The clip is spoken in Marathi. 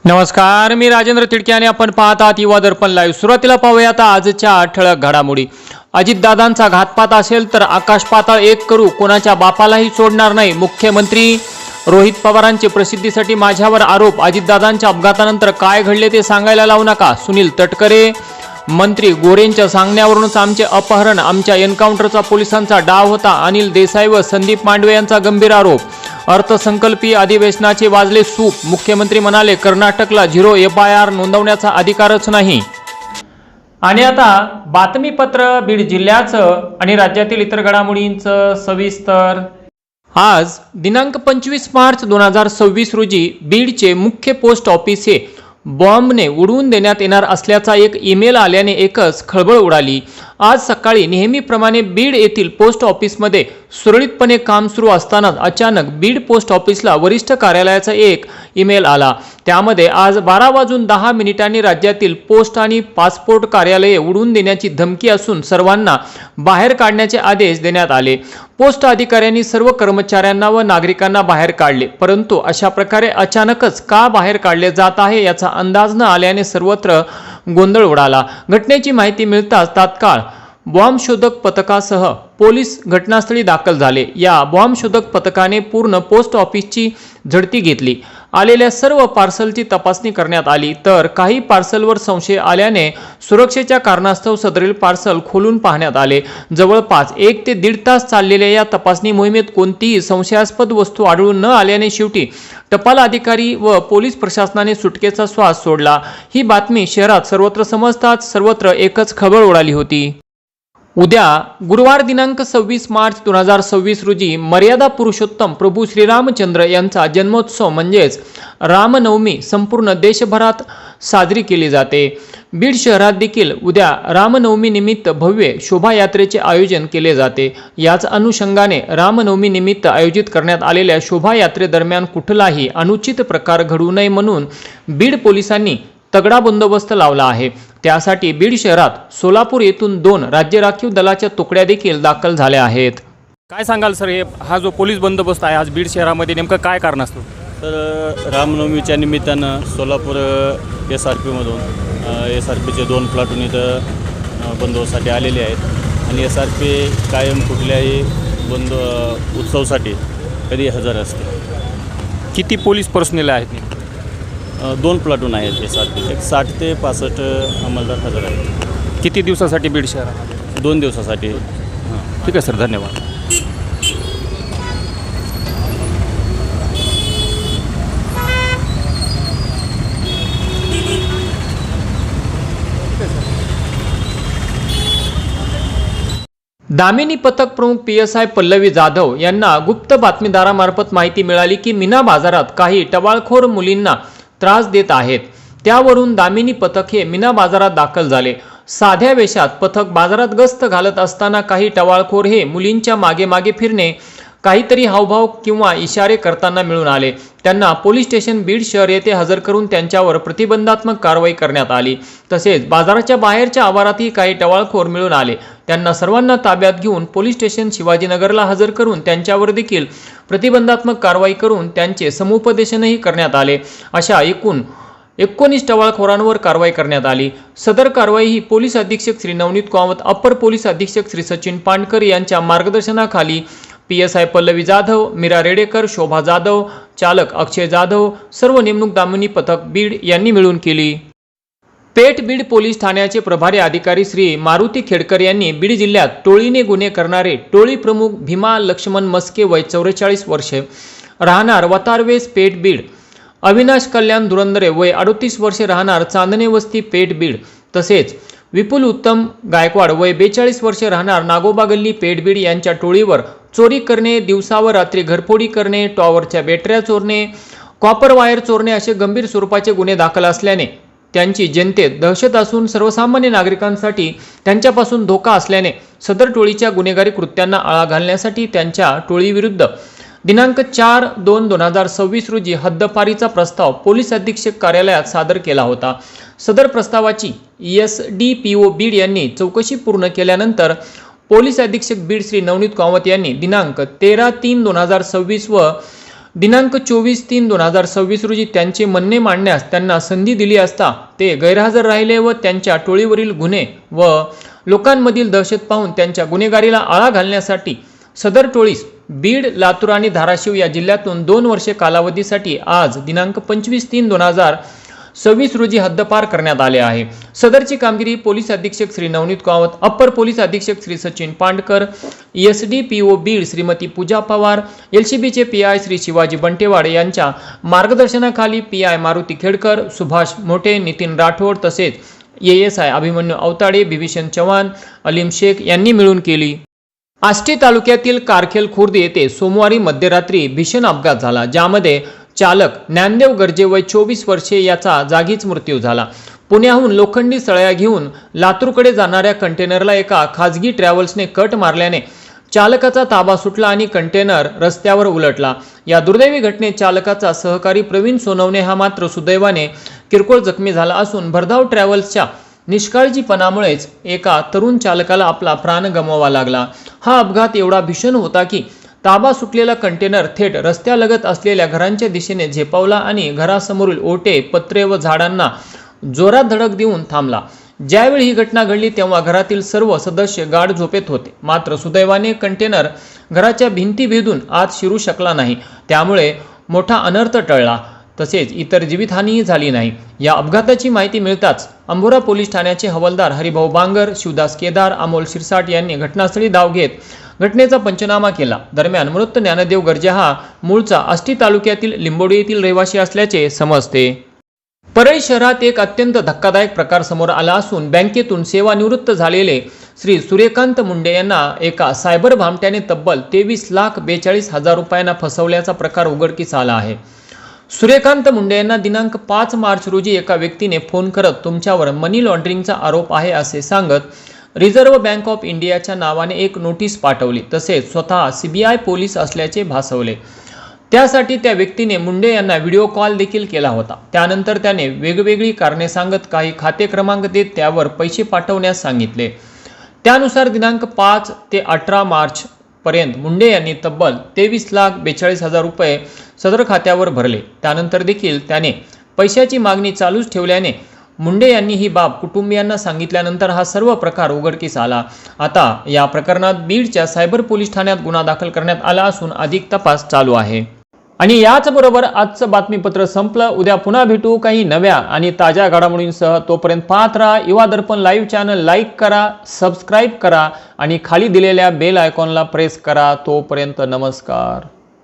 नमस्कार, मी राजेंद्र तिडके आणि आपण पाहत आहात युवा दर्पण लाईव्ह। सुरुवातीला पाहूया आता आजच्या ठळक घडामोडी। अजितदादांचा घातपात असेल तर आकाश पाताळ एक करू, कोणाच्या बापालाही सोडणार नाही। मुख्यमंत्री रोहित पवारांचे प्रसिद्धीसाठी माझ्यावर आरोप, अजितदादांच्या अपघातानंतर काय घडले ते सांगायला लावू नका। सुनील तटकरे, मंत्री गोरेंच्या सांगण्यावरूनच आमचे अपहरण, आमच्या एन्काउंटरचा पोलिसांचा डाव होता। अनिल देसाई व संदीप मांडवे यांचा गंभीर आरोप। अर्थसंकल्पीय अधिवेशनाचे वाजले सूप, मुख्यमंत्री म्हणाले कर्नाटकला 0 FIR नोंदवण्याचा अधिकारच नाही। आणि आता बातमीपत्र बीड जिल्ह्याचं आणि राज्यातील इतर घडामोडींचं सविस्तर। आज दिनांक 25 मार्च 2026 रोजी बीडचे मुख्य पोस्ट ऑफिस हे बॉम्बने उडवून देण्यात येणार असल्याचा एक ईमेल आल्याने एकच खळबळ उडाली। आज सकाळी नेहमीप्रमाणे बीड येथील पोस्ट ऑफिसमध्ये सुरळीतपणे काम सुरू असतानाच अचानक बीड पोस्ट ऑफिसला वरिष्ठ कार्यालयाचा एक ईमेल आला। त्यामध्ये आज 12:10 राज्यातील पोस्ट आणि पासपोर्ट कार्यालये उडवून देण्याची धमकी असून सर्वांना बाहेर काढण्याचे आदेश देण्यात आले। पोस्ट अधिकाऱ्यांनी सर्व कर्मचाऱ्यांना व नागरिकांना बाहेर काढले, परंतु अशा प्रकारे अचानकच का बाहेर काढले जात आहे याचा अंदाज न आल्याने सर्वत्र गोंधळ उडाला। घटनेची माहिती मिळताच तात्काळ बॉम्ब शोधक पथकासह पोलीस घटनास्थळी दाखल झाले। या बॉम्ब शोधक पथकाने पूर्ण पोस्ट ऑफिसची झडती घेतली। आलेल्या सर्व पार्सलची तपासणी करण्यात आली, तर काही पार्सलवर संशय आल्याने सुरक्षेच्या कारणास्तव सदरील पार्सल खोलून पाहण्यात आले। जवळपास 1 ते 1.5 तास चाललेल्या या तपासणी मोहिमेत कोणतीही संशयास्पद वस्तू आढळून न आल्याने शेवटी टपाल अधिकारी व पोलीस प्रशासनाने सुटकेचा श्वास सोडला। ही बातमी शहरात सर्वत्र समजताच सर्वत्र एकच खळबळ उडाली होती। उद्या गुरुवार दिनांक 26 मार्च 2026 रोजी मर्यादा पुरुषोत्तम प्रभू श्रीरामचंद्र यांचा जन्मोत्सव म्हणजेच रामनवमी संपूर्ण देशभरात साजरी केली जाते। बीड शहरात देखील उद्या रामनवमी निमित्त भव्य शोभायात्रेचे आयोजन केले जाते। याच अनुषंगाने रामनवमी निमित्त आयोजित करण्यात आलेल्या शोभायात्रेदरम्यान कुठलाही अनुचित प्रकार घडू नये म्हणून बीड पोलिसांनी तगडा बंदोबस्त लावला आहे। त्यासाठी बीड शहरात सोलापूर येथून 2 राज्य राखीव दलाच्या तुकड्या देखील दाखल झाल्या आहेत। काय सांगाल सर, हा जो पोलीस बंदोबस्त आहे आज बीड शहरामध्ये नेमकं काय कारण असतं? तर रामनवमीच्या निमित्तानं सोलापूर SRPमधून SRPचे 2 प्लाटून इथं बंदोबस्तासाठी आलेले आहेत आणि SRP कायम कुठल्याही उत्सवासाठी कधी हजर असते। किती पोलीस पर्सनल आहेत? 2 प्लाटून आहेत SRP, 60 ते 65 अंमलदार हजर आहेत। किती दिवसासाठी बीड शहरात? 2 दिवसासाठी। ठीक आहे सर, धन्यवाद। दामिनी पथक प्रमुख PSI पल्लवी जाधव यांना गुप्त बातमीदारामार्फत माहिती मिळाली की मीना बाजारात काही टवाळखोर मुलींना त्रास देत आहेत। त्यावरून दामिनी पथक हे मीना बाजारात दाखल झाले। साध्या वेशात पथक बाजारात गस्त घालत असताना काही टवाळखोर हे मुलींच्या मागे मागे फिरणे, काहीतरी हावभाव किंवा इशारे करताना मिळून आले। त्यांना पोलीस स्टेशन बीड शहर येथे हजर करून त्यांच्यावर प्रतिबंधात्मक कारवाई करण्यात आली। तसेच बाजाराच्या बाहेरच्या आवारातही काही टवाळखोर मिळून आले। त्यांना सर्वांना ताब्यात घेऊन पोलीस स्टेशन शिवाजीनगरला हजर करून त्यांच्यावर देखील प्रतिबंधात्मक कारवाई करून त्यांचे समुपदेशनही करण्यात आले। अशा एकूण 19 टवाळखोरांवर कारवाई करण्यात आली। सदर कारवाई ही पोलीस अधीक्षक श्री नवनीत कामत, अप्पर पोलीस अधीक्षक श्री सचिन पांडकर यांच्या मार्गदर्शनाखाली PSI पल्लवी जाधव, मीरा रेडेकर, शोभा जाधव, चालक अक्षय जाधव, सर्व नेमणूक दामिनी पथक बीड यांनी मिळून केली। पेठ बीड पोलीस ठाण्याचे प्रभारी अधिकारी श्री मारुती खेडकर यांनी बीड जिल्ह्यात टोळीने गुन्हे करणारे टोळी प्रमुख भीमा लक्ष्मण मस्के वय 44 वर्षे राहणार वतारवेस पेठ बीड, अविनाश कल्याण धुरंदरे वय 38 वर्षे राहणार चांदणे वस्ती पेठ बीड, तसेच विपुल उत्तम गायकवाड वय 42 वर्षे राहणार नागोबा गल्ली पेठ बीड यांच्या टोळीवर चोरी करणे, दिवसा व रात्री घरफोडी करणे, टॉवरच्या बॅटऱ्या चोरणे, कॉपर वायर चोरणे असे गंभीर स्वरूपाचे गुन्हे दाखल असल्याने त्यांची जनतेत दहशत असून सर्वसामान्य नागरिकांसाठी त्यांच्यापासून धोका असल्याने सदर टोळीच्या गुन्हेगारी कृत्यांना आळा घालण्यासाठी त्यांच्या टोळीविरुद्ध दिनांक 4/2/2026 रोजी हद्दपारीचा प्रस्ताव पोलीस अधीक्षक कार्यालयात सादर केला होता। सदर प्रस्तावाची SDPO बीड यांनी चौकशी पूर्ण केल्यानंतर पोलीस अधीक्षक बीड श्री नवनीत कामत यांनी दिनांक 13/3/2026 व दिनांक 24/3/2026 रोजी त्यांचे म्हणणे मांडण्यास त्यांना संधी दिली असता ते गैरहजर राहिले व त्यांच्या टोळीवरील गुन्हे व लोकांमधील दहशत पाहून त्यांच्या गुन्हेगारीला आळा घालण्यासाठी सदर टोळीस बीड, लातूर आणि धाराशिव या जिल्ह्यातून 2 वर्षे कालावधीसाठी आज दिनांक 25/3/2026 रोजी हद्दपार करण्यात आले आहे. सदरची कामगिरी पोलीस अधीक्षक श्री नवनीत कावत, अप्पर पोलीस अधीक्षक श्री सचिन पांडकर, SDPO बीड श्रीमती पूजा पवार, LCBचे PI श्री शिवाजी बंटेवाड यांच्या मार्गदर्शनाखाली PI मारुती खेडकर, सुभाष मोठे, नितीन राठोड तसेच ASI अभिमन्यू अवताडे, बिभीषण चव्हाण, अलीम शेख यांनी मिळून केली. आष्टी तालुक्यातील कारखेल खुर्द येथे सोमवारी मध्यरात्री भीषण अपघात झाला, ज्यामध्ये चालक ज्ञानदेव गर्जे वय 24 वर्षे याचा जागीच मृत्यू झाला. पुण्याहून लोखंडी सळया घेऊन लातूरकडे जाणाऱ्या कंटेनरला एका खाजगी ट्रॅव्हल्सने कट मारल्याने चालकाचा ताबा सुटला आणि कंटेनर रस्त्यावर उलटला. या दुर्दैवी घटनेत चालकाचा सहकारी प्रवीण सोनवणे हा मात्र सुदैवाने किरकोळ जखमी झाला असून भरधाव ट्रॅव्हल्सच्या निष्काळजीपणामुळेच एका तरुण चालकाला आपला प्राण गमवावा लागला. हा अपघात एवढा भीषण होता की ताबा सुटलेला कंटेनर थेट रस्त्यालगत असलेल्या घरांच्या दिशेने झेपावला आणि घरासमोरील ओटे, पत्रे व झाडांना जोरात धडक देऊन थांबला. ज्यावेळी ही घटना घडली तेव्हा घरातील सर्व सदस्य गाढ झोपेत होते. मात्र सुदैवाने कंटेनर घराच्या भिंती भेदून आत शिरू शकला नाही, त्यामुळे मोठा अनर्थ टळला. तसेच इतर जीवितहानीही झाली नाही. या अपघाताची माहिती मिळताच अंबोरा पोलीस ठाण्याचे हवालदार हरिभाऊ बांगर, शिवदास केदार, अमोल शिरसाट यांनी घटनास्थळी धाव घेत घटनेचा पंचनामा केला. दरम्यान मृत ज्ञानदेव गर्जे हा मूळचा आष्टी तालुक्यातील लिंबोडी येथील रहिवासी असल्याचे समजते. परळी शहरात एक अत्यंत धक्कादायक प्रकार समोर आला असून बँकेतून सेवानिवृत्त झालेले श्री सूर्यकांत मुंडे यांना एका सायबर भामट्याने तब्बल 23,42,000 रुपयांना फसवल्याचा प्रकार उघडकीस आला आहे. सूर्यकांत मुंडे यांना दिनांक 5 मार्च रोजी एका व्यक्तीने फोन करत तुमच्यावर मनी लॉन्ड्रिंगचा आरोप आहे असे सांगत रिझर्व्ह बँक ऑफ इंडियाच्या नावाने एक नोटीस पाठवली. तसेच स्वतः CBI पोलीस असल्याचे भासवले. त्यासाठी त्या व्यक्तीने मुंडे यांना व्हिडिओ कॉल देखील केला होता. त्यानंतर त्याने वेगवेगळी कारणे सांगत काही खाते क्रमांक देत त्यावर पैसे पाठवण्यास सांगितले. त्यानुसार दिनांक 5 ते 18 मार्च पर्यंत मुंडे यांनी तब्बल 23,42,000 रुपये सदर खात्यावर भरले. त्यानंतर देखील त्याने पैशाची मागणी चालूच ठेवल्याने मुंडे यांनी ही बाब कुटुंबियांना सांगितल्यानंतर हा सर्व प्रकार उघडकीस आला. आता या प्रकरणात बीडच्या सायबर पोलीस ठाण्यात गुन्हा दाखल करण्यात आला असून अधिक तपास चालू आहे. आणि याचबरोबर आजचं बातमीपत्र संपलं. उद्या पुन्हा भेटू काही नव्या आणि ताज्या घडामोडींसह. तोपर्यंत पाहत राहा युवा दर्पण लाईव्ह चॅनल. लाईक करा, सबस्क्राईब करा आणि खाली दिलेल्या बेल आयकॉनला प्रेस करा. तोपर्यंत नमस्कार.